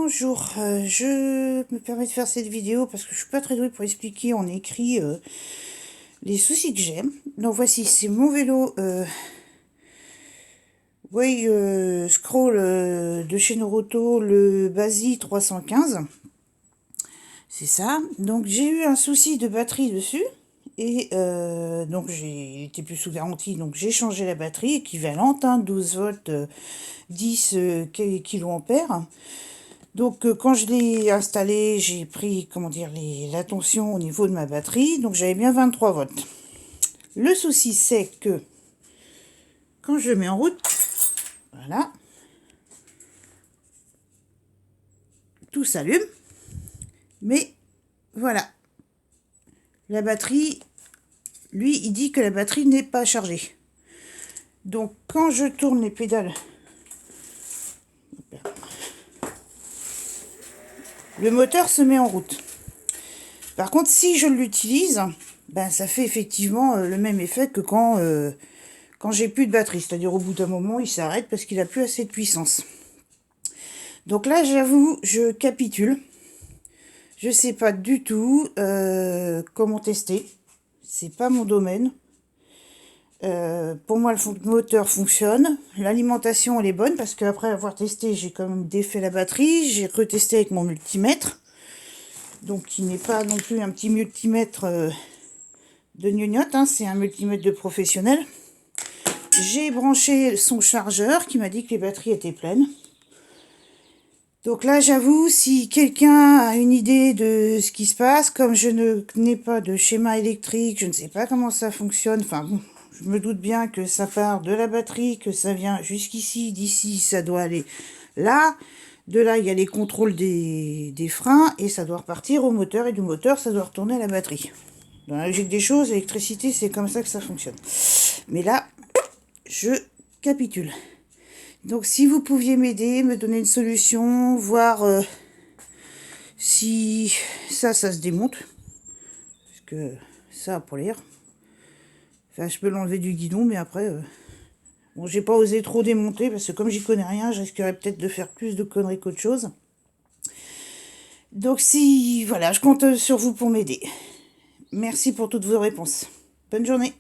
Bonjour, je me permets de faire cette vidéo parce que je suis pas très douée pour expliquer en écrit les soucis que j'ai. Donc voici, c'est mon vélo Scroll de chez Noroto, le Basi 315. C'est ça. Donc j'ai eu un souci de batterie dessus. Et donc il était plus sous garantie, donc j'ai changé la batterie équivalente, 12 volts, 10 kA. Donc quand je l'ai installé, j'ai pris, comment dire, la tension au niveau de ma batterie, donc j'avais bien 23 volts. Le souci c'est que quand je le mets en route, voilà, tout s'allume, mais voilà, la batterie, lui, il dit que la batterie n'est pas chargée. Donc quand je tourne les pédales, le moteur se met en route. Par contre, si je l'utilise, ben, ça fait effectivement le même effet que quand j'ai plus de batterie. C'est-à-dire au bout d'un moment, il s'arrête parce qu'il n'a plus assez de puissance. Donc là, j'avoue, je capitule. Je sais pas du tout comment tester. C'est pas mon domaine. Pour moi, le moteur fonctionne. L'alimentation, elle est bonne parce qu'après avoir testé, j'ai quand même défait la batterie. J'ai retesté avec mon multimètre. Donc, qui n'est pas non plus un petit multimètre de gnognotte, hein, c'est un multimètre de professionnel. J'ai branché son chargeur qui m'a dit que les batteries étaient pleines. Donc là, j'avoue, si quelqu'un a une idée de ce qui se passe, comme je n'ai pas de schéma électrique, je ne sais pas comment ça fonctionne, enfin bon, je me doute bien que ça part de la batterie, que ça vient jusqu'ici, d'ici, ça doit aller là. De là, il y a les contrôles des freins, et ça doit repartir au moteur, et du moteur, ça doit retourner à la batterie. Dans la logique des choses, l'électricité, c'est comme ça que ça fonctionne. Mais là, je capitule. Donc si vous pouviez m'aider, me donner une solution, voir si ça se démonte. Parce que ça, pour l'air. Enfin, je peux l'enlever du guidon, mais après... Bon, j'ai pas osé trop démonter, parce que comme j'y connais rien, je risquerais peut-être de faire plus de conneries qu'autre chose. Donc si... Voilà, je compte sur vous pour m'aider. Merci pour toutes vos réponses. Bonne journée.